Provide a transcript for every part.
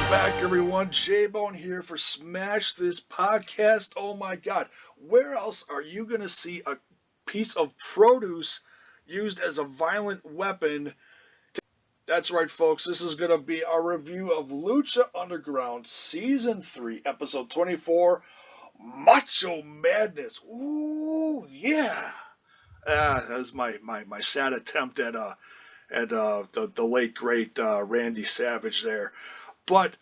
back, everyone. J-Bone here for Smash This Podcast. Oh my God. Where else are you going to see a piece of produce used as a violent weapon? That's right, folks. This is going to be a review of Lucha Underground Season 3, Episode 24, Macho Madness. Ooh, yeah. That was my sad attempt at the late, great Randy Savage there. But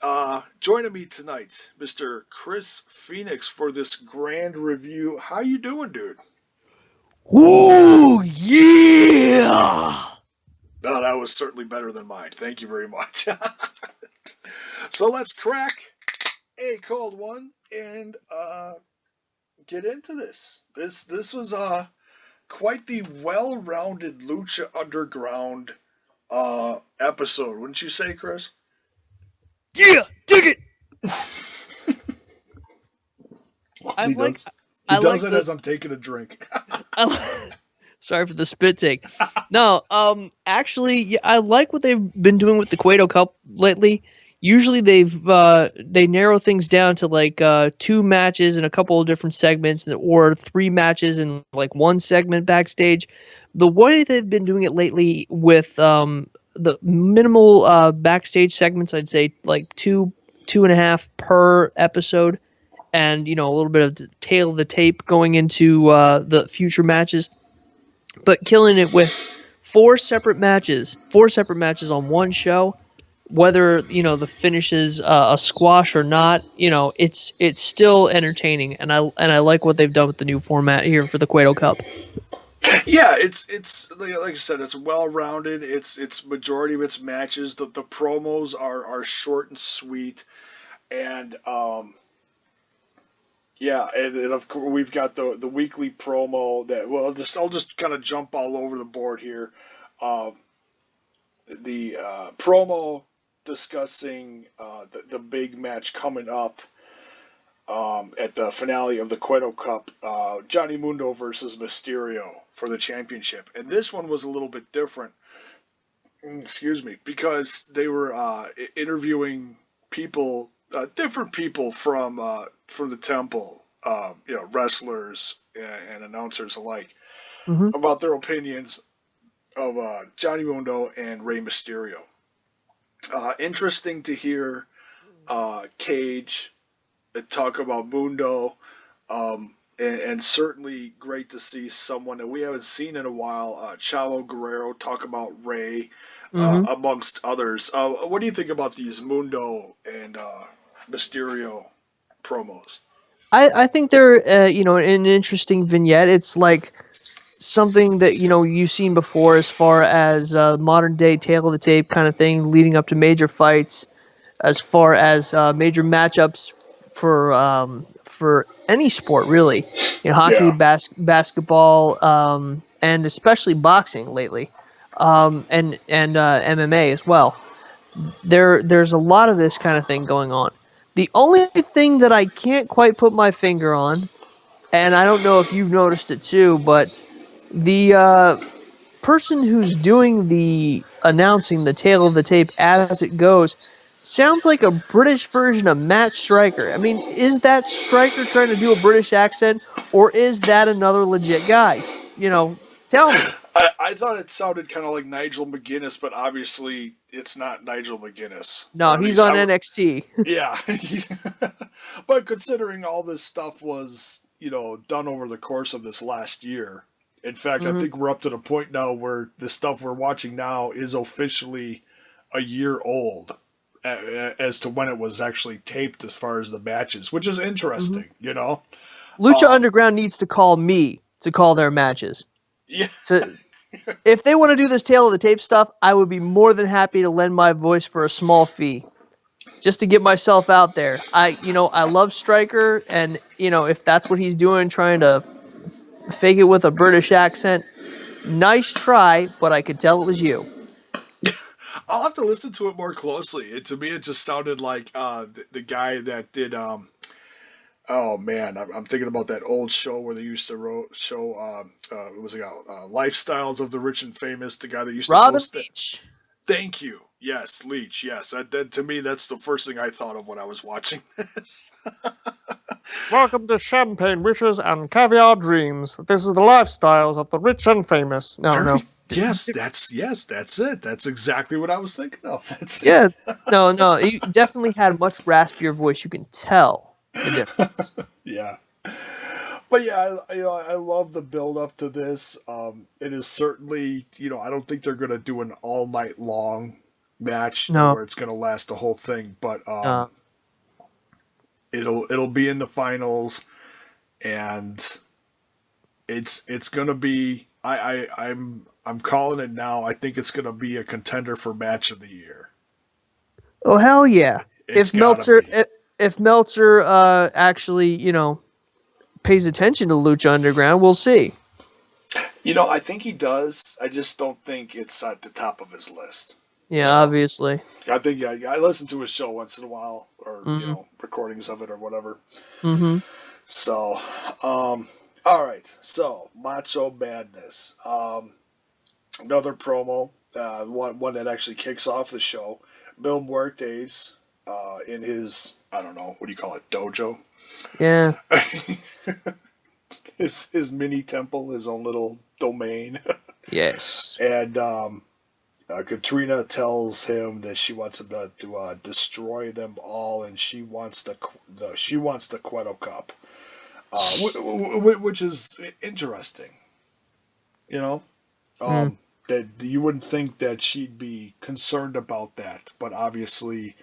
joining me tonight, Mr. Chris Phoenix, for this grand review. How you doing, dude? Ooh, yeah! Oh, that was certainly better than mine. Thank you very much. So let's crack a cold one and get into this. This was quite the well-rounded Lucha Underground episode, wouldn't you say, Chris? Yeah, dig it. He does it as I'm taking a drink. Sorry for the spit take. No, actually, yeah, I like what they've been doing with the Cueto Cup lately. Usually they narrow things down to like 2 matches and a couple of different segments, or 3 matches and like 1 segment backstage. The way they've been doing it lately with the minimal backstage segments, I'd say like 2.5 per episode, and a little bit of tail of the tape going into the future matches, but killing it with 4 separate matches on one show. Whether the finish is a squash or not, it's still entertaining, and I like what they've done with the new format here for the Cueto Cup. Yeah, it's like I said, it's well rounded. It's majority of its matches. The promos are short and sweet, and yeah, and of course we've got the weekly promo that I'll just kind of jump all over the board here. The promo discussing the big match coming up. At the finale of the Cueto Cup, Johnny Mundo versus Mysterio for the championship. And this one was a little bit different, because they were interviewing people, different people from the temple, wrestlers and announcers alike, Mm-hmm. about their opinions of Johnny Mundo and Rey Mysterio. Interesting to hear Cage talk about Mundo, and certainly great to see someone that we haven't seen in a while, Chavo Guerrero, talk about Ray, amongst others. What do you think about these Mundo and Mysterio promos? I think they're an interesting vignette. It's like something that you've seen before, as far as modern day tail of the tape kind of thing, leading up to major fights, as far as major matchups for any sport, really. Hockey, Yeah. basketball, and especially boxing lately, and MMA as well. There's a lot of this kind of thing going on. The only thing that I can't quite put my finger on, and I don't know if you've noticed it too, but the person who's doing the announcing the tail of the tape as it goes sounds like a British version of Matt Stryker. I mean, is that Stryker trying to do a British accent, or is that another legit guy? Tell me. I thought it sounded kind of like Nigel McGuinness, but obviously it's not Nigel McGuinness. No, he's on NXT. Yeah. But considering all this stuff was, done over the course of this last year, in fact, I think we're up to the point now where the stuff we're watching now is officially a year old as to when it was actually taped, as far as the matches, which is interesting, Lucha Underground needs to call me to call their matches. Yeah. If they want to do this tail of the tape stuff, I would be more than happy to lend my voice for a small fee, just to get myself out there. I love Stryker, and if that's what he's doing, trying to fake it with a British accent, nice try, but I could tell it was you. I'll have to listen to it more closely. To me, it just sounded like the guy that did. Oh man, I'm thinking about that old show where they used to show. What was it called? Lifestyles of the Rich and Famous. The guy that used to Robin host it. Leach. Thank you. Yes, Leech. Yes, that to me that's the first thing I thought of when I was watching this. Welcome to Champagne Wishes and Caviar Dreams. This is the lifestyles of the rich and famous. No, no. Very that's it. That's exactly what I was thinking of. That's Yeah, no, he definitely had a much raspier voice. You can tell the difference. yeah. But yeah, I love the build up to this. It is certainly, I don't think they're gonna do an all night long match, No, where it's gonna last the whole thing. But uh, it'll be in the finals, and it's gonna be. I'm calling it now. I think it's gonna be a contender for match of the year. oh hell yeah! It's If gotta Meltzer, be. if Meltzer actually, pays attention to Lucha Underground, we'll see. I think he does. I just don't think it's at the top of his list. Yeah, obviously. I think I listen to his show once in a while, or Mm-hmm. recordings of it or whatever. Mm-hmm. So, all right. So, Macho Madness. Another promo. One that actually kicks off the show. Mil Muertes, in his, I don't know, what do you call it, dojo? Yeah. his mini temple, his own little domain. Yes. And Katrina tells him that she wants him to destroy them all, and she wants the Cueto Cup, which is interesting. That you wouldn't think that she'd be concerned about that, but obviously,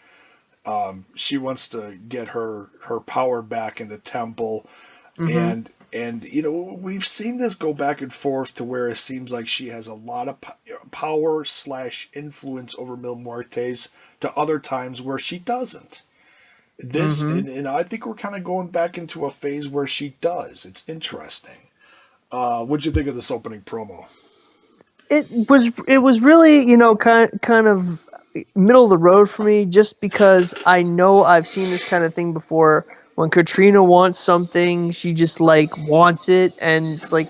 she wants to get her power back in the temple, Mm-hmm. and we've seen this go back and forth to where it seems like she has a lot of power / influence over Mil Muertes, to other times where she doesn't. This Mm-hmm. and I think we're kind of going back into a phase where she does. It's interesting. What'd you think of this opening promo? It was really, kind of middle of the road for me, just because I know I've seen this kind of thing before. When Katrina wants something, she just wants it, and it's like,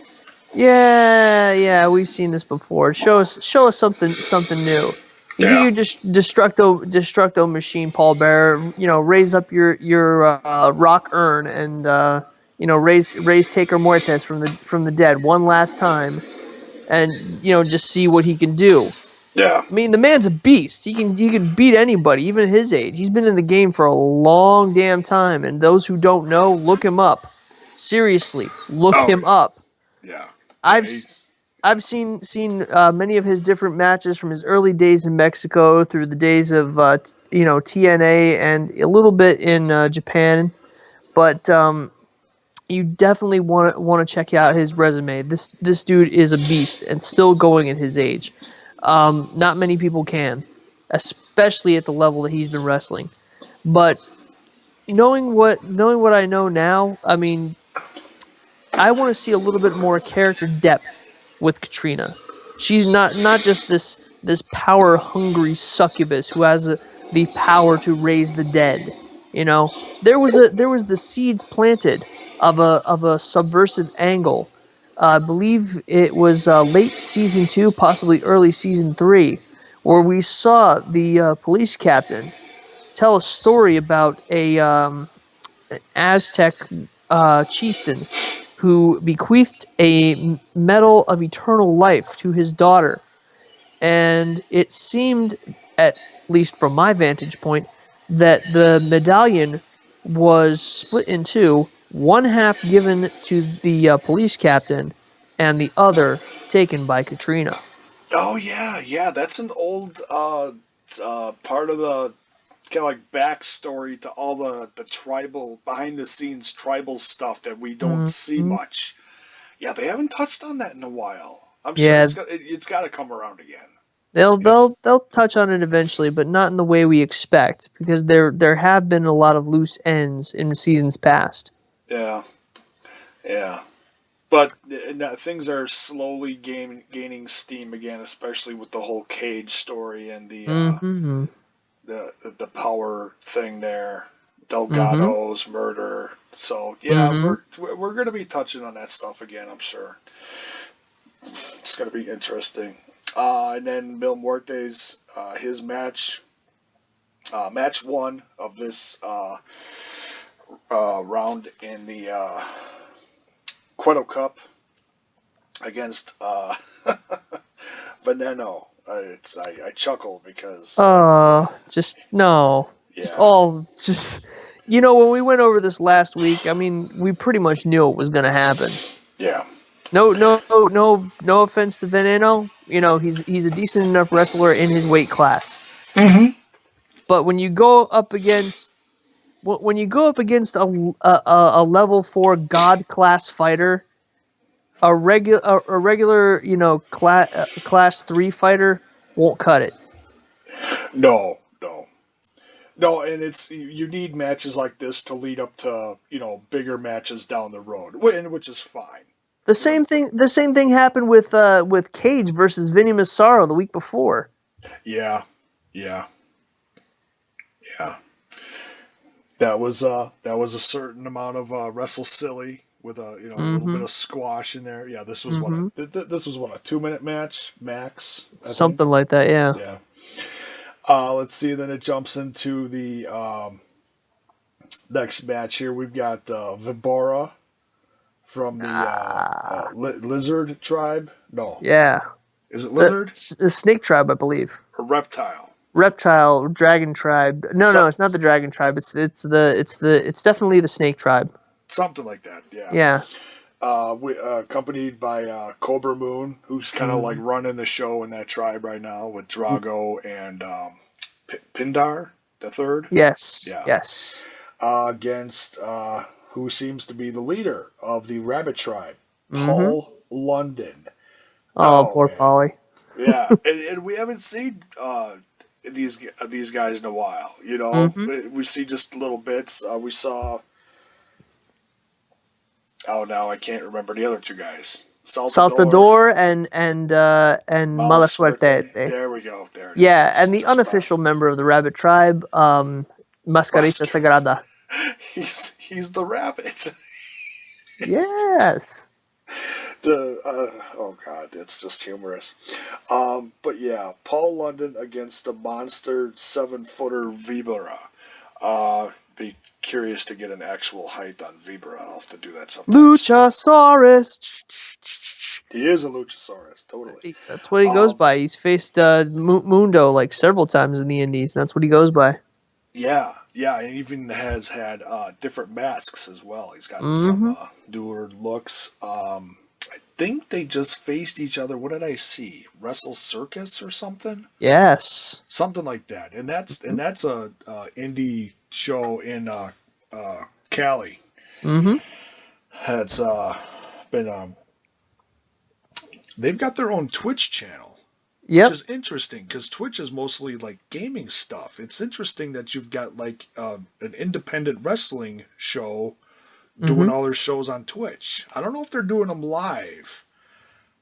yeah, we've seen this before. Show us something new. You get Yeah. your destructo machine, Paul Bearer. Raise up your rock urn, and raise Taker Muertes from the dead one last time, and just see what he can do. Yeah. I mean, the man's a beast. He can beat anybody, even at his age. He's been in the game for a long damn time, and those who don't know, look him up. Seriously, look Oh, him up. Yeah. I've He's- I've seen many of his different matches from his early days in Mexico through the days of TNA and a little bit in Japan, but you definitely want to check out his resume. This dude is a beast and still going at his age. Not many people can, especially at the level that he's been wrestling. But knowing what I know now, I mean, I want to see a little bit more character depth with Katrina. She's not just this power hungry succubus who has the power to raise the dead. There was the seeds planted of a subversive angle. I believe it was late season 2, possibly early season 3, where we saw the police captain tell a story about an Aztec chieftain who bequeathed a medal of eternal life to his daughter. And it seemed, at least from my vantage point, that the medallion was split in two, one half given to the police captain, and the other taken by Katrina. Oh yeah. That's an old part of the kind of like backstory to all the tribal behind the scenes tribal stuff that we don't see Mhm. much. Yeah, they haven't touched on that in a while. I'm sure Yeah, it's got to come around again. they'll It's they'll they'll touch on it eventually, but not in the way we expect, because there have been a lot of loose ends in seasons past. yeah, yeah. But things are slowly gaining steam again, especially with the whole Cage story and Mm-hmm. the power thing there, Mm-hmm. Delgado's murder. So yeah, Mm-hmm. we're going to be touching on that stuff again. I'm sure it's going to be interesting. And then Mil Muertes, his match, match one of this round in the Cueto Cup against Veneno. I chuckle because just no. yeah. Just when we went over this last week, I mean, we pretty much knew it was going to happen. Yeah. No offense to Veneno. He's a decent enough wrestler in his weight class. Mm-hmm. But when you go up against a level 4 god class fighter, a regular class 3 fighter won't cut it. No, and you need matches like this to lead up to bigger matches down the road, which is fine. The same thing happened with Cage versus Vinny Massaro the week before. Yeah. That was a certain amount of wrestle silly with a little bit of squash in there. Yeah, this was this was a 2-minute match max. Something like that. Yeah. Yeah. Let's see. Then it jumps into the next match here. We've got Vibora from the Lizard Tribe. No. Yeah. Is it Lizard? The Snake Tribe, I believe. Or Reptile. Reptile, Dragon Tribe. No, it's not the Dragon Tribe. It's definitely the Snake Tribe. Something like that. Yeah. Yeah. Accompanied by Cobra Moon, who's kind of like running the show in that tribe right now with Drago and Pindar the third. Yes. Yeah. Yes. Against who seems to be the leader of the Rabbit Tribe, Paul London. Oh, poor man. Paulie. Yeah, and we haven't seen these guys in a while. We see just little bits. We saw. Oh, now I can't remember the other two guys. Saltador and Mala Suerte. There we go. There it yeah, is. and the unofficial member of the Rabbit Tribe, Mascarita Sagrada. He's the rabbit. Yes. Oh god, it's just humorous. But yeah, Paul London against the monster 7-footer Vibora. Be curious to get an actual height on Vibora. I'll have to do that sometime. Luchasaurus. He is a Luchasaurus, totally. That's what he goes by. He's faced Mundo like several times in the Indies, and that's what he goes by. Yeah, and even has had different masks as well. He's got some newer looks. I think they just faced each other. What did I see? Wrestle Circus or something? Yes, something like that. And that's a indie show in Cali. It's been they've got their own Twitch channel. Yep. Which is interesting because Twitch is mostly like gaming stuff. It's interesting that you've got like an independent wrestling show doing all their shows on Twitch. I don't know if they're doing them live,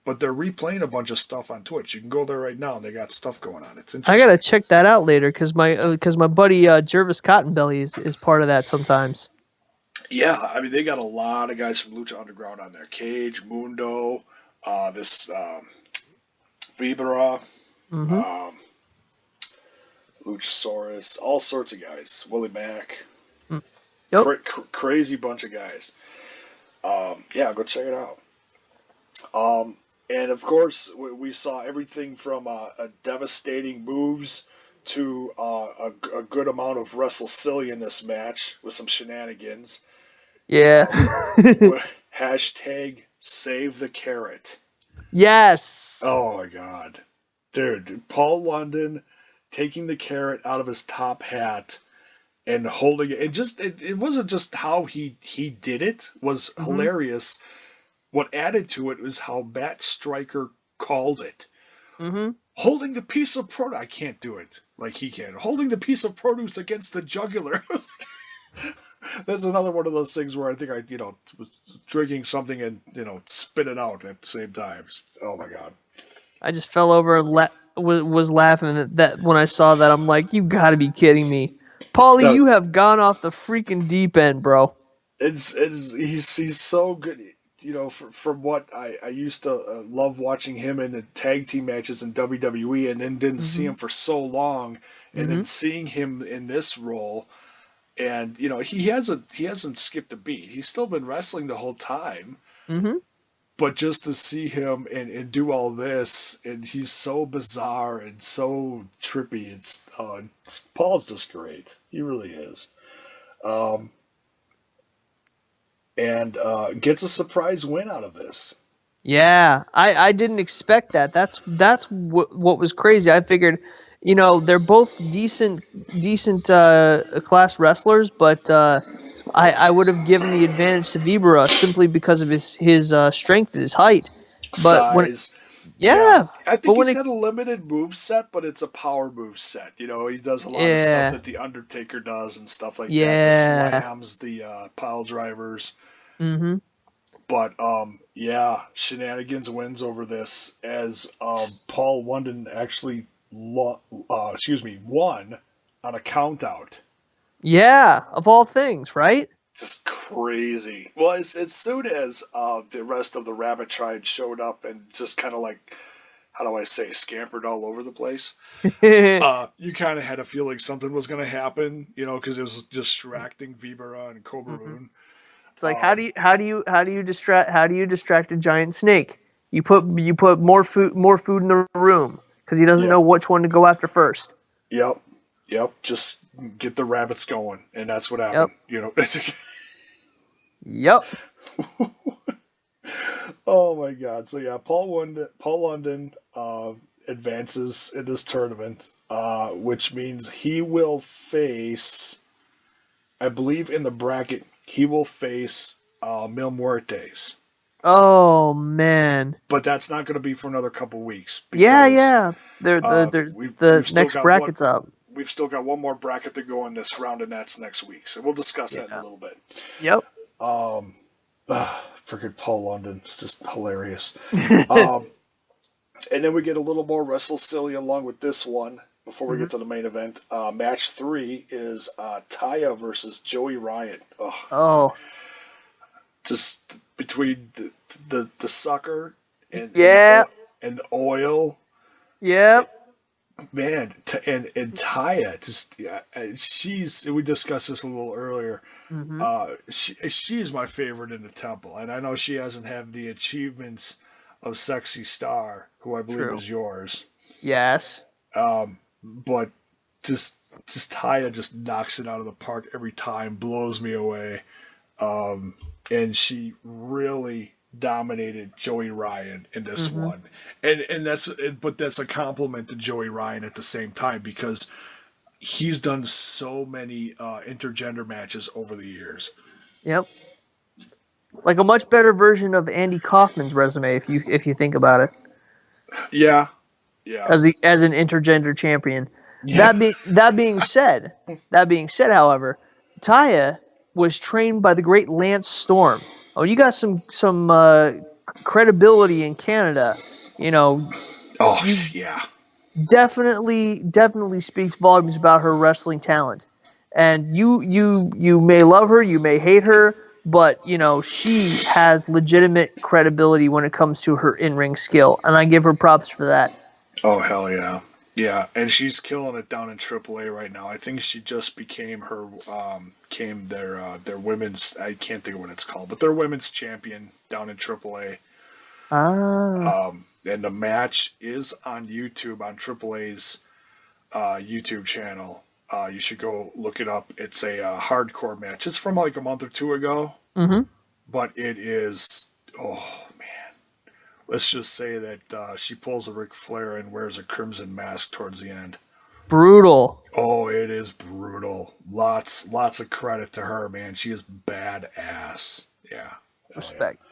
but they're replaying a bunch of stuff on Twitch. You can go there right now and they got stuff going on. It's interesting. I gotta check that out later because my buddy Jervis Cottonbelly is part of that sometimes. Yeah, I mean they got a lot of guys from Lucha Underground on there. Cage, Mundo, this Vibora, Luchasaurus, all sorts of guys. Willie Mack. Yep. Crazy bunch of guys. Yeah, go check it out. And of course, we saw everything from a devastating moves to a good amount of wrestle silly in this match with some shenanigans. Yeah. Hashtag save the carrot. Yes. Oh my god. Dude, Paul London taking the carrot out of his top hat and holding it. It wasn't just how he did it was hilarious. What added to it was how Matt Stryker called it. Holding the piece of produce. I can't do it like he can. Holding the piece of produce against the jugular. That's another one of those things where I think I, was drinking something and, spit it out at the same time. Oh my god. I just fell over and was laughing at that when I saw that. I'm like, you gotta be kidding me. Paulie, you have gone off the freaking deep end, bro. He's so good. from what I used to love watching him in the tag team matches in WWE, and then didn't see Mm-hmm. him for so long, and Mm-hmm. then seeing him in this role, and he hasn't skipped a beat. He's still been wrestling the whole time, Mm-hmm. but just to see him and do all this, and he's so bizarre and so trippy. Paul's just great. He really is. Um, and gets a surprise win out of this. Yeah, I didn't expect that. That's what was crazy. I figured, they're both decent class wrestlers, but I would have given the advantage to Vibra simply because of his strength and his height. But Size. Yeah. yeah, I but think he's got a limited move set, but it's a power move set. He does a lot of stuff yeah, that The Undertaker does and stuff like that. The yeah, slams, the pile drivers. mm-hmm. But yeah, Shenanigans wins over this as Paul London actually won on a count out. Yeah, of all things, right? Just crazy. Well, as soon as the rest of the Rabbit Tribe showed up and just kind of like, how do I say, scampered all over the place, you kind of had a feeling something was going to happen, because it was distracting Vibera and Cobra Mhm. Moon. It's like how do you distract a giant snake? You put more food in the room because he doesn't Yep, know which one to go after first. yep, yep. Just get the rabbits going, and that's what Yep. happened. Yep. Oh my God! So yeah, Paul London advances in this tournament, which means he will face, I believe in the bracket, he will face Mil Muertes. Oh man. But that's not going to be for another couple weeks Yeah, because yeah. There's we've the still next got bracket's up. we've still got one more bracket to go in this round, and that's next week. So we'll discuss that in a Yeah. little bit. Yep. Freaking Paul London, it's just hilarious. And then we get a little more Wrestle Silly along with this one before we Mhm. get to the main event. Match 3 is Taya versus Joey Ryan. Ugh. Oh. Just between the sucker and Yeah. and the oil, Yep. man, and Taya, just yeah, we discussed this a little earlier. Mm-hmm. She's my favorite in the temple, and I know she hasn't had the achievements of Sexy Star, who I believe True. is yours. Yes. But just Taya just knocks it out of the park every time, blows me away. And she really dominated Joey Ryan in this Mm-hmm. one, and that's a compliment to Joey Ryan at the same time because he's done so many intergender matches over the years. Yep. Like a much better version of Andy Kaufman's resume, if you think about it, Yeah, yeah, as an intergender champion. yeah. That being said, however, Taya was trained by the great Lance Storm. Oh, you got some credibility in Canada. Oh, You yeah. definitely speaks volumes about her wrestling talent. And you may love her, you may hate her, but she has legitimate credibility when it comes to her in-ring skill, and I give her props for that. Oh, hell yeah. Yeah, and she's killing it down in AAA right now. I think she just became their women's, I can't think of what it's called, but their women's champion down in AAA. Ah. And the match is on YouTube, on AAA's YouTube channel. You should go look it up. It's a hardcore match. It's from like a month or two ago, Mm-hmm. but it is, oh man. Let's just say that she pulls a Ric Flair and wears a crimson mask towards the end. Brutal. Oh, it is brutal. Lots of credit to her, man. She is badass. Yeah. Respect. Yeah.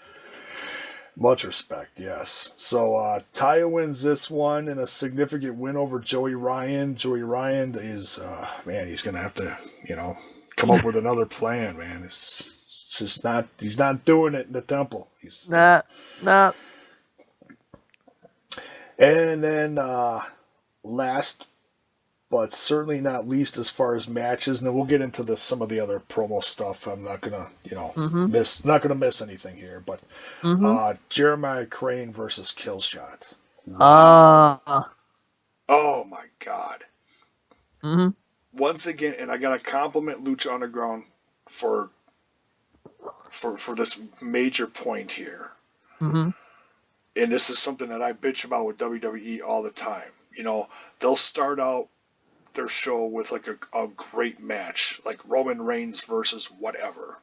Much respect, yes. So Taya wins this one in a significant win over Joey Ryan. Joey Ryan is, man, he's going to have to, come up with another plan, man. It's just not, he's not doing it in the temple. He's Nah. And then last but certainly not least as far as matches. And then we'll get into some of the other promo stuff. I'm not gonna, miss anything here. But Jeremiah Crane versus Killshot. Wow. Oh my God. Once again, and I gotta compliment Lucha Underground for this major point here. And this is something that I bitch about with WWE all the time. They'll start out their show with like a great match, like Roman Reigns versus whatever.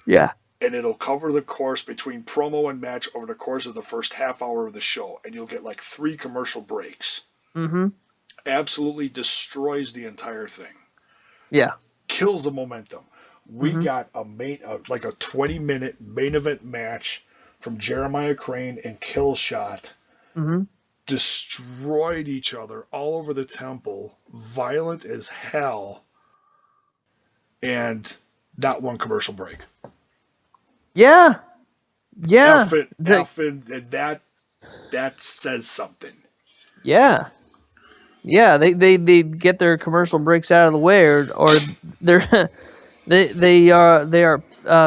Yeah. And it'll cover the course between promo and match over the course of the first half hour of the show. And you'll get like 3 commercial breaks. Absolutely destroys the entire thing. Yeah. Kills the momentum. We got a 20-minute main event match from Jeremiah Crane and Killshot. Destroyed each other all over the temple, violent as hell, and not one commercial break. Yeah. That says something. Yeah. Yeah, they get their commercial breaks out of the way, or they're they are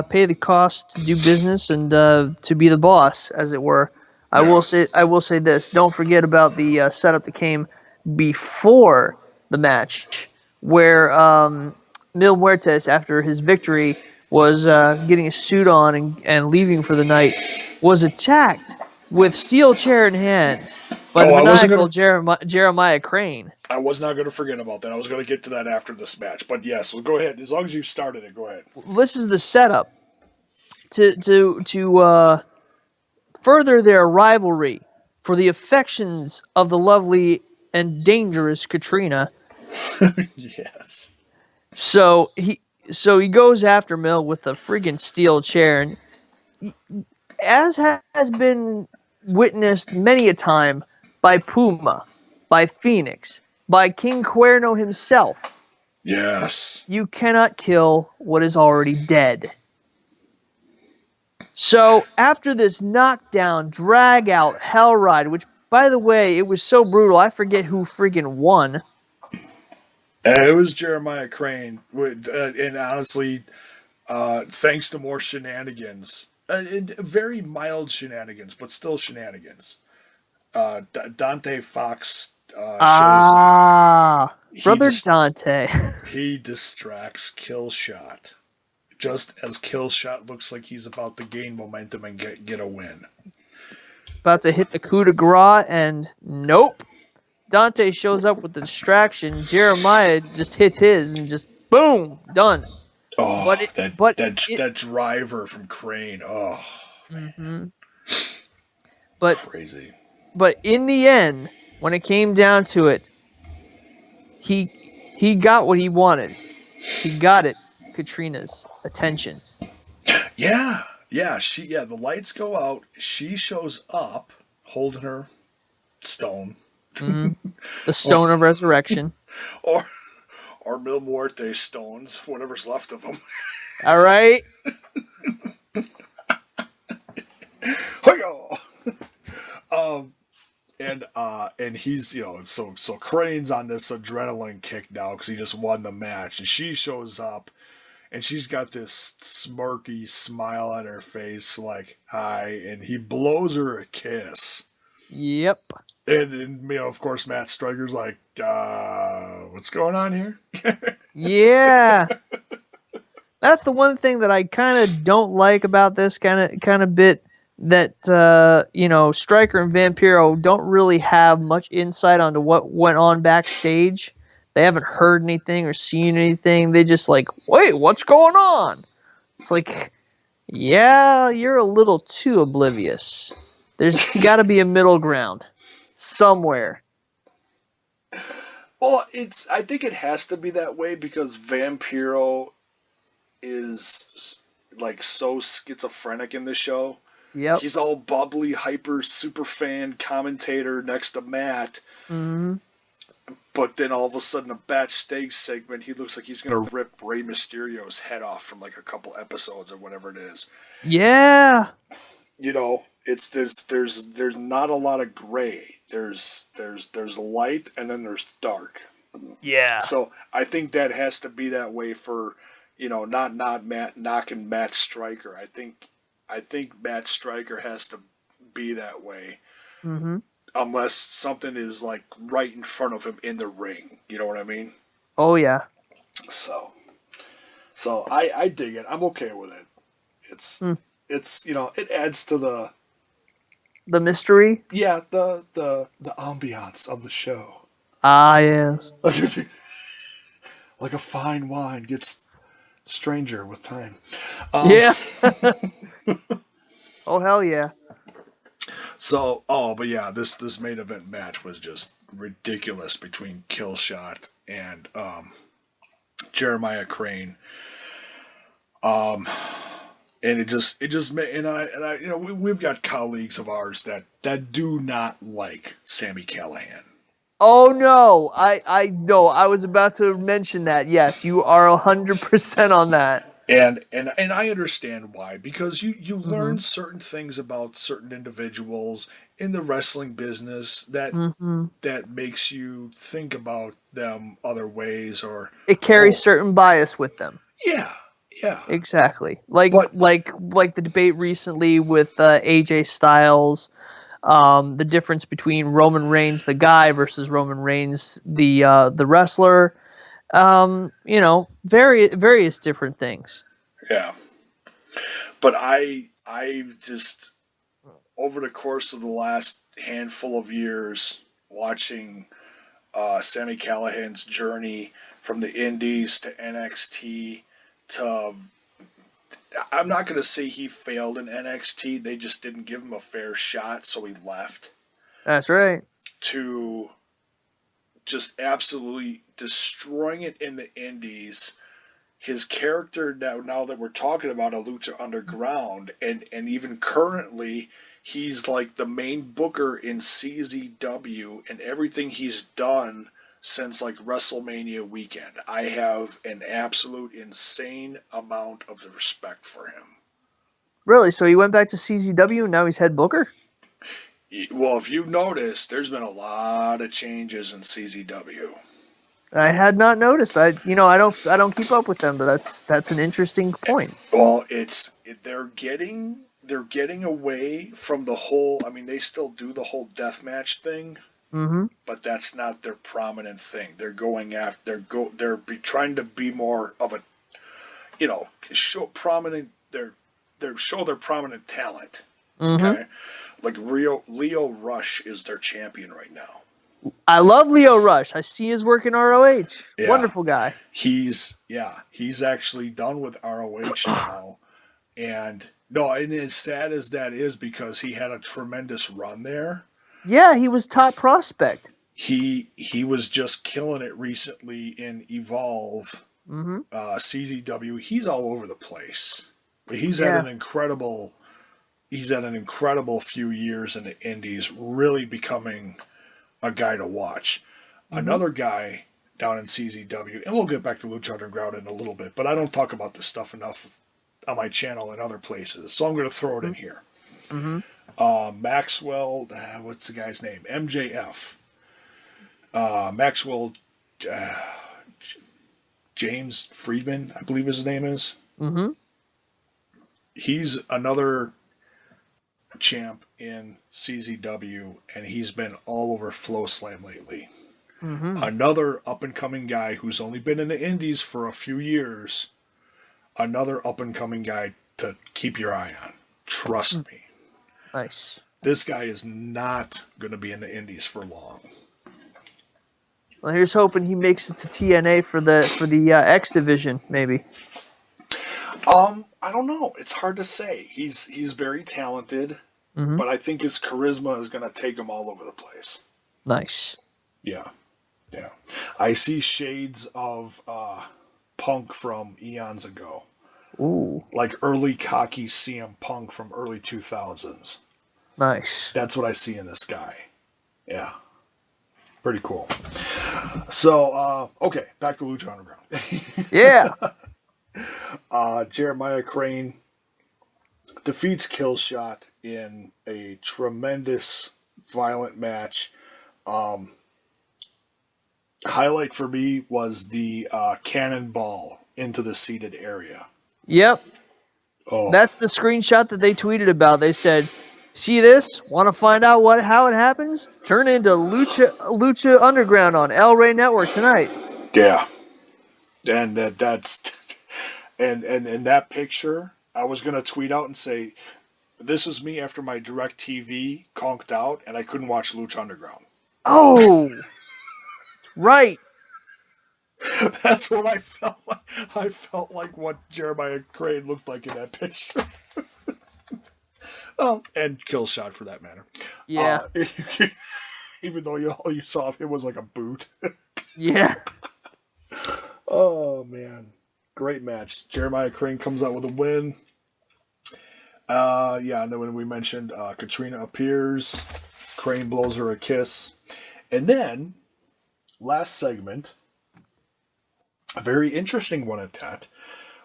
pay the cost to do business and to be the boss, as it were. I will say this. Don't forget about the setup that came before the match, where Mil Muertes, after his victory, was getting a suit on and leaving for the night, was attacked with steel chair in hand by the maniacal Jeremiah Crane. I was not going to forget about that. I was going to get to that after this match. But yes, well, go ahead. As long as you started it, go ahead. This is the setup to further their rivalry for the affections of the lovely and dangerous Katrina. Yes. So he goes after Mil with a friggin' steel chair, and as has been witnessed many a time by Puma, by Phoenix, by King Cuerno himself. Yes. You cannot kill what is already dead. So, after this knockdown, drag-out, hell ride, which, by the way, it was so brutal, I forget who friggin' won. It was Jeremiah Crane, and honestly, thanks to more shenanigans. Very mild shenanigans, but still shenanigans. Dante Fox shows up. Brother Dante. He distracts Killshot. Just as Killshot looks like he's about to gain momentum and get a win. About to hit the coup de grace, and nope. Dante shows up with the distraction. Jeremiah just hits his and just boom, done. Oh, that driver from Crane. Oh, man. But crazy. But in the end, when it came down to it, he got what he wanted. He got it. Katrina's attention. Yeah. The lights go out. She shows up holding her stone. The stone of resurrection. Or Mil Muerte stones, whatever's left of them. All right. And he's, so Crane's on this adrenaline kick now because he just won the match, and she shows up, and she's got this smirky smile on her face, like hi, and he blows her a kiss. Yep. And of course, Matt Striker's like, what's going on here? Yeah. That's the one thing that I kind of don't like about this kind of bit, that Striker and Vampiro don't really have much insight onto what went on backstage. They haven't heard anything or seen anything. They just like, wait, what's going on? It's like, yeah, you're a little too oblivious. There's got to be a middle ground somewhere. Well, I think it has to be that way because Vampiro is like so schizophrenic in the show. Yep. He's all bubbly, hyper, super fan commentator next to Matt. Mm-hmm. But then all of a sudden, a backstage segment, he looks like he's going to rip Rey Mysterio's head off from like a couple episodes or whatever it is. Yeah. There's not a lot of gray. There's light and then there's dark. Yeah. So I think that has to be that way for, not Matt knocking Matt Stryker. I think Matt Stryker has to be that way Mm-hmm. unless something is like right in front of him in the ring. You know what I mean? Oh yeah. So I dig it. I'm okay with it. It's Hmm. it's it adds to the The mystery. the ambiance of the show. Ah yes. Like a fine wine gets stranger with time. Um, Yeah. Oh hell yeah. but yeah, this main event match was just ridiculous between Killshot and Jeremiah Crane. And it just made, and I we've got colleagues of ours that do not like Sammy Callahan. Oh no. I no. I was about to mention that. Yes, you are 100% on that. And I understand why, because you Mm-hmm. learn certain things about certain individuals in the wrestling business Mm-hmm. that makes you think about them other ways, or It carries oh certain bias with them. yeah, yeah. Exactly. Like But like like the debate recently with AJ Styles. The difference between Roman Reigns the guy versus Roman Reigns the wrestler. Various different things. yeah, but I just, over the course of the last handful of years, watching Sammy Callahan's journey from the Indies to NXT to, I'm not going to say he failed in NXT. They just didn't give him a fair shot, so he left. That's right. To just absolutely destroying it in the Indies. His character now that we're talking about a Lucha Underground, and even currently, he's like the main booker in CZW, and everything he's done since like WrestleMania weekend. I have an absolute insane amount of respect for him. Really? So he went back to CZW and now he's head booker? Well, if you've noticed, there's been a lot of changes in CZW. I had not noticed. I don't keep up with them, but that's an interesting point. Well, they're getting away from the whole. I mean, they still do the whole deathmatch thing, Mm-hmm. but that's not their prominent thing. They're going after. Trying to be more of a, show prominent. They're show their prominent talent. Mm-hmm. Okay, like Leo Rush is their champion right now. I love Leo Rush. I see his work in ROH. Yeah, Wonderful guy. he's actually done with ROH now. And no, and as sad as that is, because he had a tremendous run there. Yeah, he was top prospect. He was just killing it recently in Evolve, Mm-hmm. CZW. He's all over the place. But he's had Yeah. an incredible few years in the Indies, really becoming a guy to watch. Mm-hmm. Another guy down in CZW, and we'll get back to Lucha Underground in a little bit, but I don't talk about this stuff enough on my channel and other places, so I'm going to throw it in here. Mm-hmm. Maxwell, what's the guy's name? MJF. Maxwell James Friedman, I believe his name is. Mm-hmm. He's another champ in CZW, and he's been all over Flow Slam lately. Mm-hmm. Another up and coming guy who's only been in the Indies for a few years. Another up and coming guy to keep your eye on. Trust me. Nice. This guy is not going to be in the Indies for long. Well, here's hoping he makes it to TNA for the X division, maybe. I don't know. It's hard to say. He's very talented, Mm-hmm. but I think his charisma is going to take him all over the place. Nice. Yeah, yeah. I see shades of Punk from eons ago, Ooh, like early cocky CM Punk from early 2000s. nice. That's what I see in this guy. Yeah, pretty cool. So, okay, back to Lucha Underground. Yeah. Jeremiah Crane defeats Killshot in a tremendous, violent match. Highlight for me was the cannonball into the seated area. Yep. Oh, That's the screenshot that they tweeted about. They said, "See this? Want to find out how it happens? Turn into Lucha Underground on El Rey Network tonight." yeah. And that's and that picture, I was gonna tweet out and say, this was me after my Direct TV conked out and I couldn't watch Lucha Underground. Oh, right. That's what I felt like. I felt like what Jeremiah Crane looked like in that picture. Oh, and Kill Shot for that matter. Yeah. Even though all you saw of him was like a boot. Yeah. Oh man, great match. Jeremiah Crane comes out with a win. Yeah, and then when we mentioned Katrina appears, Crane blows her a kiss, and then last segment, a very interesting one at that.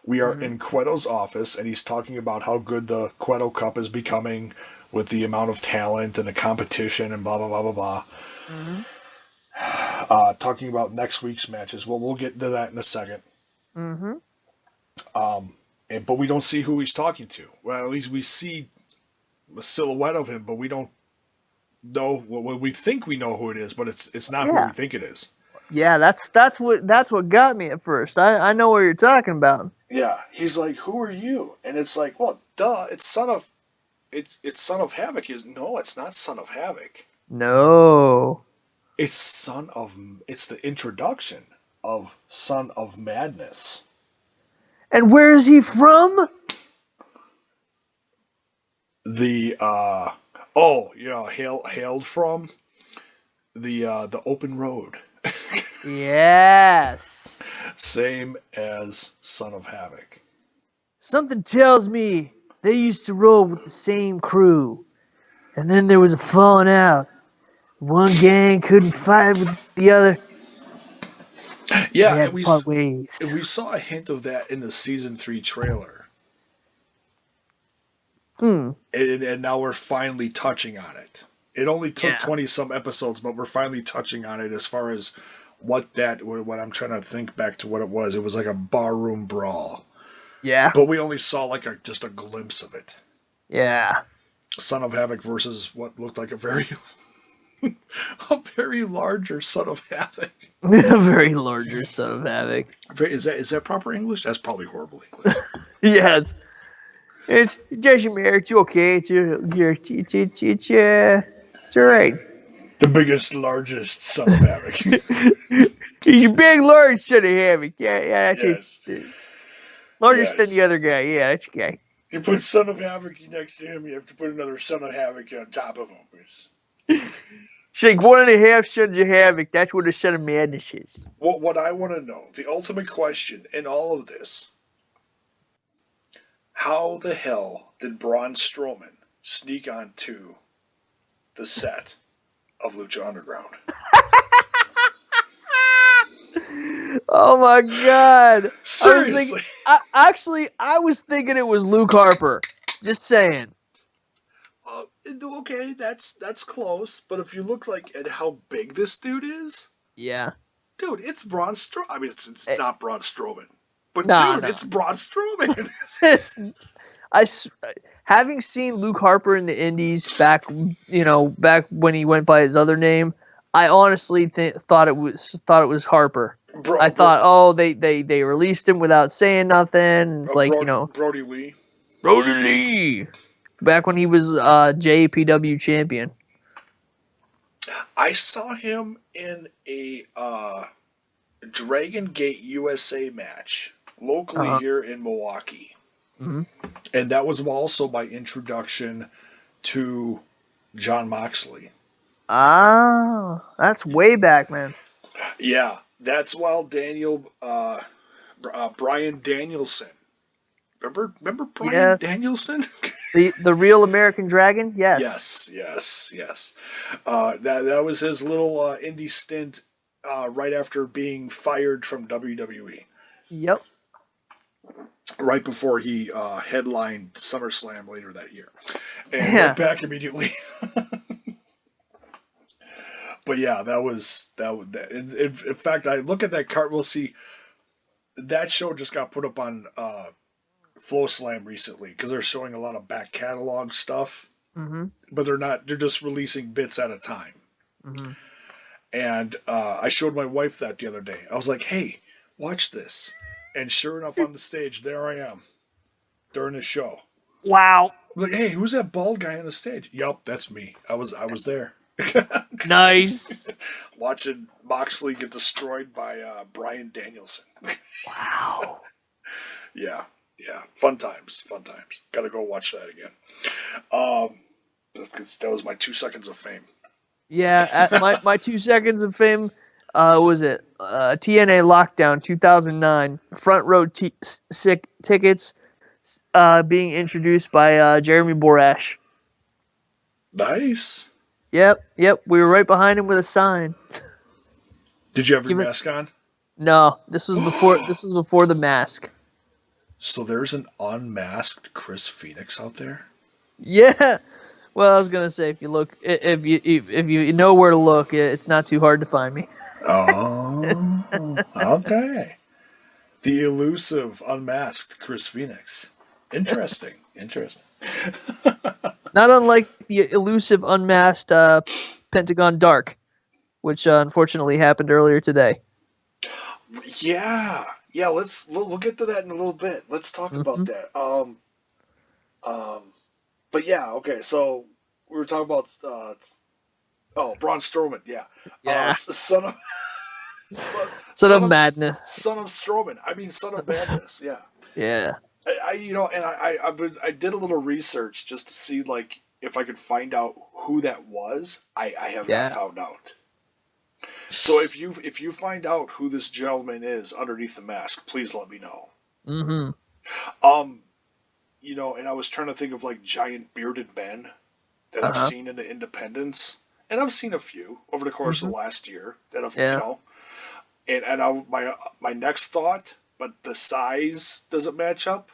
We are in Cueto's office, and he's talking about how good the Cueto Cup is becoming with the amount of talent and the competition and blah blah blah blah blah. Mm-hmm. Talking about next week's matches. Well, we'll get to that in a second. Mm-hmm. But we don't see who he's talking to. Well, at least we see a silhouette of him, but we don't know. Well, we think we know who it is, but it's not who we think it is. Yeah, that's what got me at first. I know what you're talking about. Yeah, he's like, "Who are you?" And it's like, well, duh, it's Son of Havoc. No, it's not Son of Havoc. No. It's the introduction of Son of Madness. And where is he from? Hailed from the open road. Yes. Same as Son of Havoc. Something tells me they used to roll with the same crew. And then there was a falling out. One gang couldn't fight with the other. Yeah, They had and to part ways. we saw a hint of that in the season 3 trailer. And now we're finally touching on it. It only took 20-some episodes, but we're finally touching on it as far as what I'm trying to think back to what it was. It was like a barroom brawl. Yeah. But we only saw just a glimpse of it. Yeah. Son of Havoc versus what looked like a very larger Son of Havoc. A very larger Son of Havoc. Is that proper English? That's probably horrible English. Yeah, it doesn't matter. It's okay. It's all right. The biggest, largest Son of Havoc. He's a big, large Son of Havoc. Yeah, that's Yes. it. Largest than the other guy. Yeah, that's okay. You put Son of Havoc next to him, you have to put another Son of Havoc on top of him. It's like 1.5 Sons of Havoc. That's what a Son of Madness is. What I want to know, the ultimate question in all of this, how the hell did Braun Strowman sneak onto the set of Lucha Underground? Oh my God! Seriously? I was thinking it was Luke Harper. Just saying. Okay, that's close. But if you look at how big this dude is, yeah, dude, it's Braun Strowman. I mean, it's not Braun Strowman, but it's Braun Strowman. Having seen Luke Harper in the Indies back when he went by his other name, I honestly thought it was Harper. I thought, they released him without saying nothing. It's Brody Lee. Brody Lee. Back when he was JPW champion. I saw him in a Dragon Gate USA match locally here in Milwaukee. Mm-hmm. And that was also my introduction to Jon Moxley. Ah, that's way back, man. Yeah, that's while Bryan Danielson. Remember Bryan Danielson? The real American Dragon? Yes. Yes. That was his little indie stint right after being fired from WWE. Yep. Right before he headlined SummerSlam later that year. And went back immediately. But yeah, that was. In fact, I look at that card. We'll see. That show just got put up on Flow Slam recently because they're showing a lot of back catalog stuff, Mm-hmm. but they're not. They're just releasing bits at a time. Mm-hmm. And I showed my wife that the other day. I was like, "Hey, watch this," and sure enough, on the stage, there I am during the show. Wow. I was like, "Hey, who's that bald guy on the stage?" Yup, that's me. I was there. Nice. Watching Moxley get destroyed by Bryan Danielson. Wow. Yeah. Fun times. Got to go watch that again. Because that was my 2 seconds of fame. Yeah, at my 2 seconds of fame, was it TNA Lockdown 2009 front row tickets being introduced by Jeremy Borash. Nice. Yep. We were right behind him with a sign. Did you have your mask on? No, this was before the mask. So there's an unmasked Chris Phoenix out there? Yeah. Well, I was gonna say if you know where to look, it's not too hard to find me. Oh, okay. The elusive unmasked Chris Phoenix. Interesting. Not unlike the elusive unmasked Pentagon Dark, which unfortunately happened earlier today. Yeah. We'll get to that in a little bit. Let's talk about that. But yeah, okay. So we were talking about Braun Strowman. Yeah. Son of Son of Madness. Son of Strowman. I mean, Son of Madness. Yeah. Yeah. I did a little research just to see like if I could find out who that was. I have not found out. So if you find out who this gentleman is underneath the mask, please let me know. Mm-hmm. And I was trying to think of like giant bearded men that I've seen in the independents, and I've seen a few over the course of the last year that I've and my next thought, but the size doesn't match up.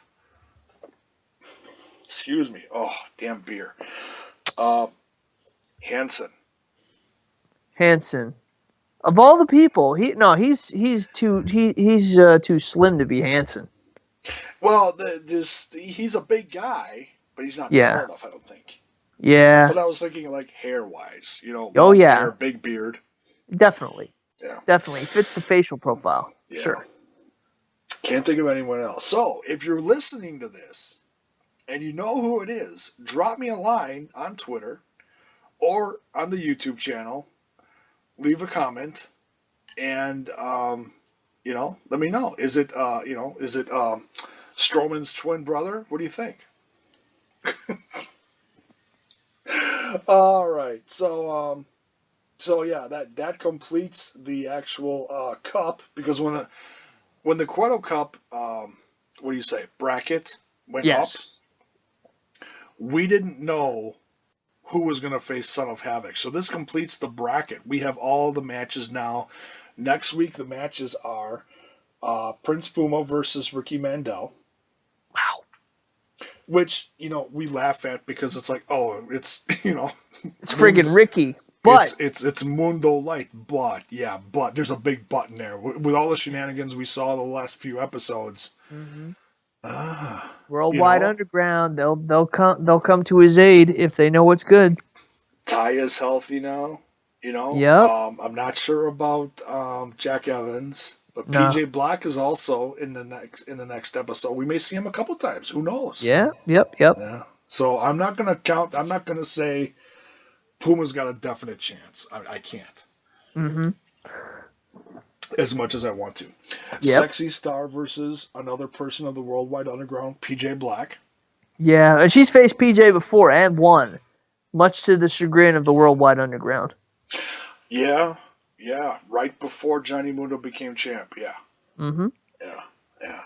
Excuse me. Oh, damn beer. Hanson. Of all the people, he's too slim to be Hanson. Well, he's a big guy, but he's not tall enough, I don't think. Yeah. But I was thinking like hair-wise, hair, big beard. Definitely. Yeah. Definitely. Fits the facial profile. Yeah. Sure. Can't think of anyone else. So, if you're listening to this and you know who it is, drop me a line on Twitter or on the YouTube channel. Leave a comment and let me know. Is it Strowman's twin brother? What do you think? All right. So yeah, that completes the actual cup, because when the Queto Cup what do you say, bracket went up, we didn't know who was going to face Son of Havoc. So this completes the bracket. We have all the matches now. Next week, the matches are Prince Puma versus Ricky Mandel. Wow. Which, we laugh at because it's like, oh, it's, It's friggin' Ricky. But it's Mundo Light, but there's a big but in there. With all the shenanigans we saw the last few episodes. Worldwide Underground, they'll come to his aid if they know what's good. Ty is healthy now, Yep. I'm not sure about Jack Evans, but No. PJ Black is also in the next episode. We may see him a couple times. Who knows? Yeah. Yep. Yeah. So I'm not gonna count. I'm not gonna say Puma's got a definite chance. I can't. Mm-hmm. As much as I want to. Yep. Sexy Star versus another person of the Worldwide Underground, PJ Black. Yeah, and she's faced PJ before and won, much to the chagrin of the Worldwide Underground. Yeah. Right before Johnny Mundo became champ. Yeah. Mm-hmm. Yeah.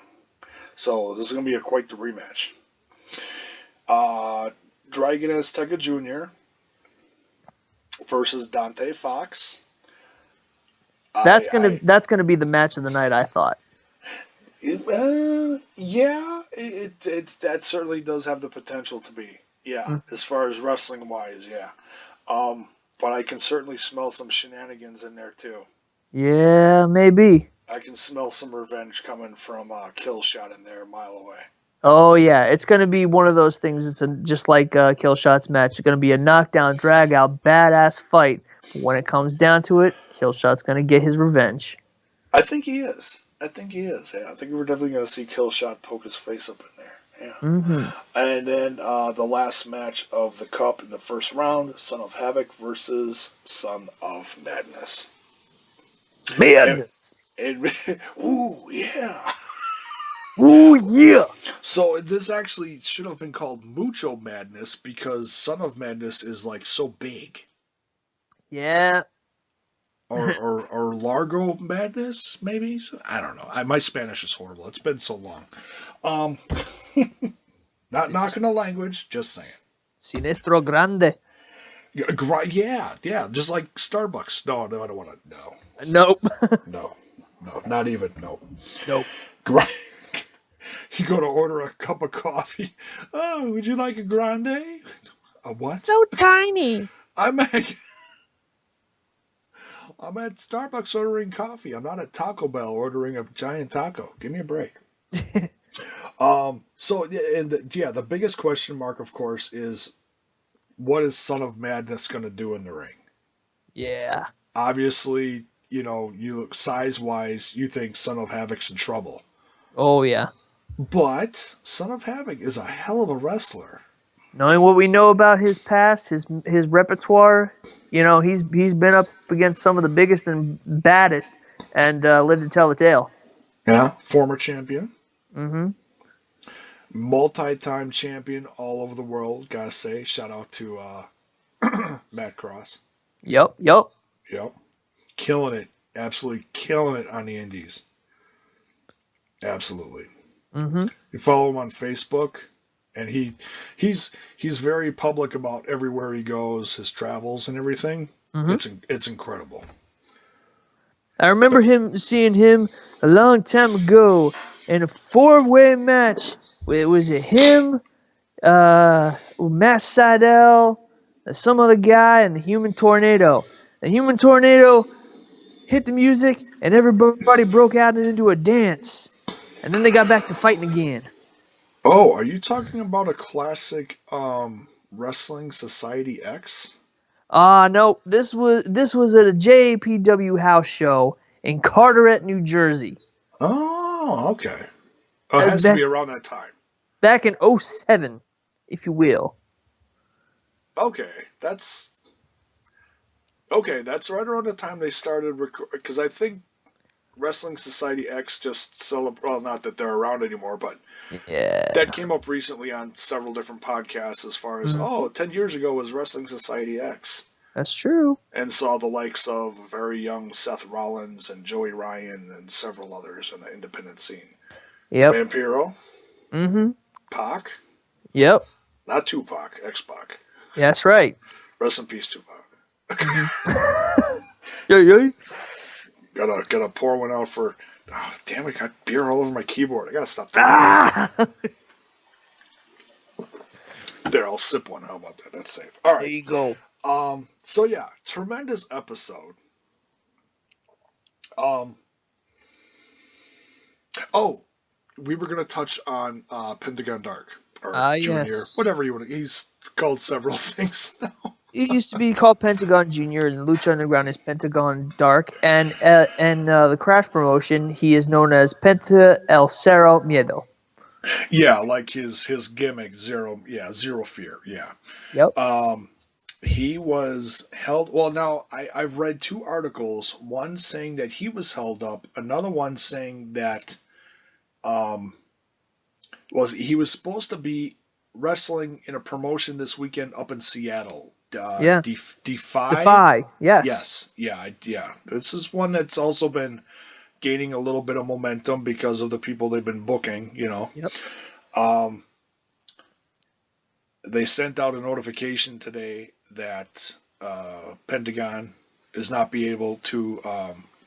So this is gonna be quite the rematch. Dragon Azteca Jr. versus Dante Fox. That's gonna be the match of the night, I thought. Yeah, that certainly does have the potential to be. Yeah, as far as wrestling wise, yeah. But I can certainly smell some shenanigans in there too. Yeah, maybe. I can smell some revenge coming from Killshot in there a mile away. Oh yeah, it's gonna be one of those things. It's just like Killshot's match. It's gonna be a knockdown, drag out, badass fight. But when it comes down to it, Killshot's gonna get his revenge. I think he is. Yeah, I think we're definitely going to see Killshot poke his face up in there. Yeah. Mm-hmm. And then the last match of the Cup in the first round, Son of Havoc versus Son of Madness. Madness. Ooh, yeah. Ooh, yeah. So this actually should have been called Mucho Madness because Son of Madness is like so big. Yeah. Or Largo Madness, maybe? So, I don't know. My Spanish is horrible. It's been so long. Not knocking the language, just saying. Sinestro Grande. Yeah. Just like Starbucks. No, I don't want to. No. Nope. No, not even. No. Nope. You go to order a cup of coffee. Oh, would you like a grande? A what? So tiny. I'm at Starbucks ordering coffee. I'm not at Taco Bell ordering a giant taco. Give me a break. So the biggest question mark, of course, is what is Son of Madness going to do in the ring? Yeah. Obviously, you size wise, you think Son of Havoc's in trouble. Oh yeah. But Son of Havoc is a hell of a wrestler. Knowing what we know about his past, his repertoire, he's been up against some of the biggest and baddest, and lived to tell the tale. Yeah, former champion. Mm-hmm. Multi-time champion all over the world. Gotta say, shout out to Matt Cross. Yep. Killing it, absolutely killing it on the indies. Absolutely. Mm-hmm. You follow him on Facebook. And he's very public about everywhere he goes, his travels and everything. Mm-hmm. It's incredible. I remember seeing him a long time ago in a 4-way match. It was him, Matt Seidel, some other guy, and the Human Tornado. The Human Tornado hit the music, and everybody broke out into a dance. And then they got back to fighting again. Oh, are you talking about a classic Wrestling Society X? No. This was at a JAPW house show in Carteret, New Jersey. Oh, okay. It has to be around that time. Back in 2007, if you will. Okay, that's right around the time they started because I think Wrestling Society X just celebrate. Well, not that they're around anymore, but that came up recently on several different podcasts as far as 10 years ago was Wrestling Society X. That's true. And saw the likes of very young Seth Rollins and Joey Ryan and several others in the independent scene. Yep. Vampiro. Mm-hmm. Pac. Yep. Not Tupac, X-Pac. Yeah, that's right. Rest in peace, Tupac. Yeah. Gotta pour one out for. Oh, damn! I got beer all over my keyboard. I gotta stop doing that. There, I'll sip one. How about that? That's safe. All right. There you go. So yeah, tremendous episode. We were gonna touch on Pentagon Dark or Junior, yes. whatever you want. He's called several things now. It used to be called Pentagon Junior, and Lucha Underground is Pentagon Dark, and the Crash promotion, he is known as Penta El Cero Miedo. Yeah, like his gimmick, Zero Fear. Yeah. Yep. He was held. Well, now I've read 2 articles. One saying that he was held up. Another one saying that he was supposed to be wrestling in a promotion this weekend up in Seattle. Defy. Yes. Yes. Yeah. This is one that's also been gaining a little bit of momentum because of the people they've been booking. Yep. They sent out a notification today that Pentagon is not be able to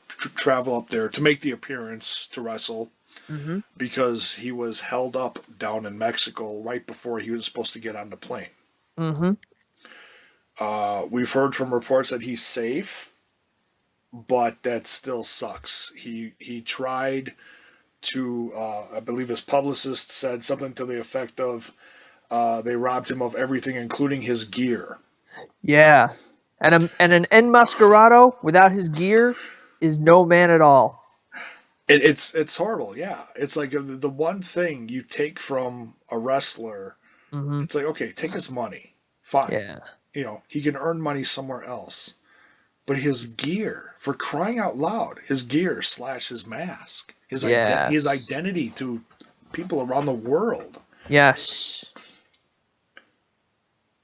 travel up there to make the appearance to wrestle because he was held up down in Mexico right before he was supposed to get on the plane. We've heard from reports that he's safe, but that still sucks. He tried to, I believe his publicist said something to the effect of, they robbed him of everything, including his gear. Yeah. And an enmascarado without his gear is no man at all. It's horrible, yeah. It's like the one thing you take from a wrestler, it's like, okay, take his money. Fine. Yeah. He can earn money somewhere else. But his gear, for crying out loud, his gear / his mask, his identity to people around the world. Yes.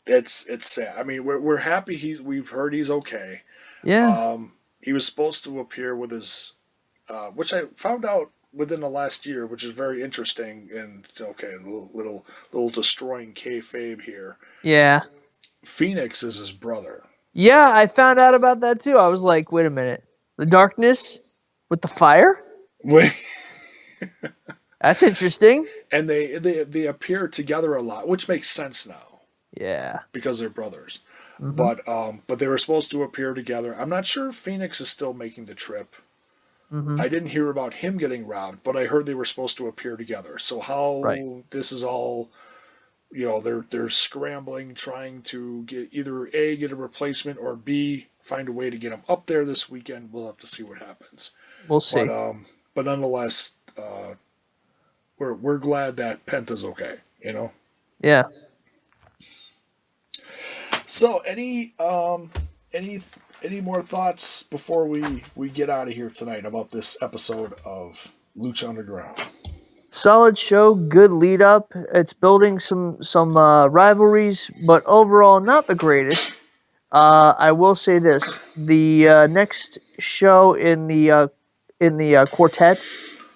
It's sad. I mean, we're happy we've heard he's okay. Yeah. He was supposed to appear with his, which I found out within the last year, which is very interesting. And okay, a little destroying kayfabe here. Yeah. Phoenix is his brother. Yeah, I found out about that too. I was like, wait a minute. The darkness with the fire? Wait. That's interesting. And they appear together a lot, which makes sense now. Yeah. Because they're brothers. But they were supposed to appear together. I'm not sure if Phoenix is still making the trip. I didn't hear about him getting robbed, but I heard they were supposed to appear together. So how this is all, they're scrambling, trying to either A, get a replacement, or B, find a way to get him up there this weekend. We'll have to see what happens. We'll see. But nonetheless, we're glad that Penta's okay. Yeah. So any more thoughts before we get out of here tonight about this episode of Lucha Underground? Solid show, good lead up. It's building some rivalries, but overall not the greatest. I will say this: the next show in the quartet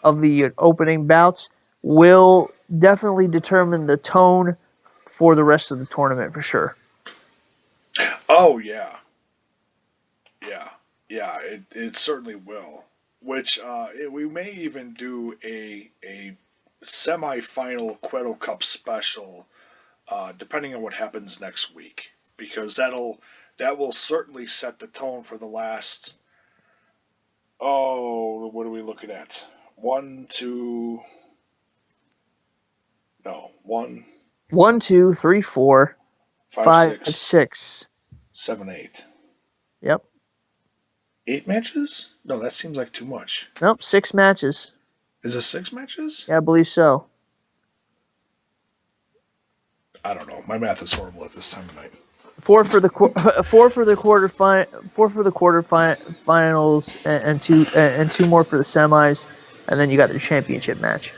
of the opening bouts will definitely determine the tone for the rest of the tournament for sure. Oh yeah, it certainly will. Which we may even do a semi-final Cueto Cup special, depending on what happens next week, because that will certainly set the tone for the last. Oh, what are we looking at? 1, 2. No, 1. 1, 2, 3, 4, 5, 6, 7, 8. Yep. 8 matches? No, that seems like too much. Nope, 6 matches. Is it 6 matches? Yeah, I believe so. I don't know. My math is horrible at this time of night. 4 for the quarterfinals, and 2 more for the semis, and then you got the championship match.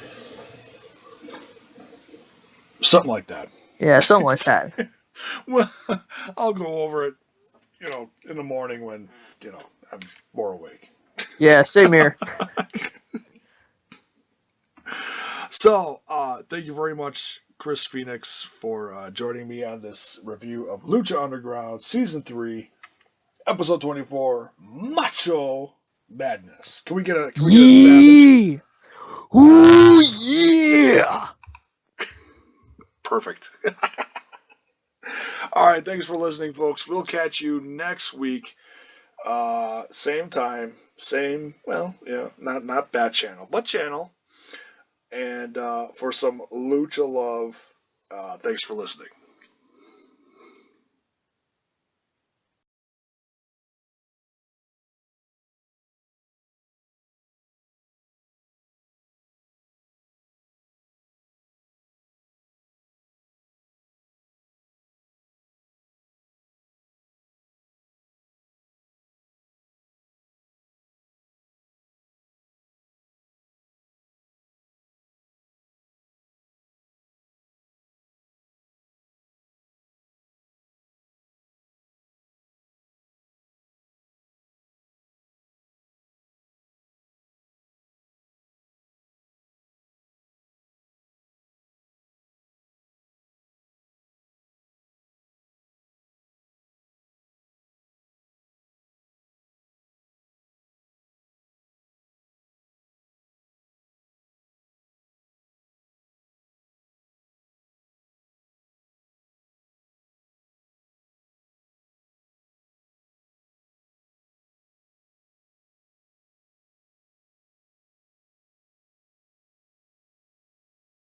Something like that. Yeah, something like that. Well, I'll go over it, in the morning when, I'm more awake. Yeah, same here. So, thank you very much, Chris Phoenix, for joining me on this review of Lucha Underground Season 3, Episode 24, Macho Madness. Can we get a savage? Ooh, yeah! Perfect. All right, thanks for listening, folks. We'll catch you next week. Same time, not bat channel, but channel. And for some Lucha love, thanks for listening.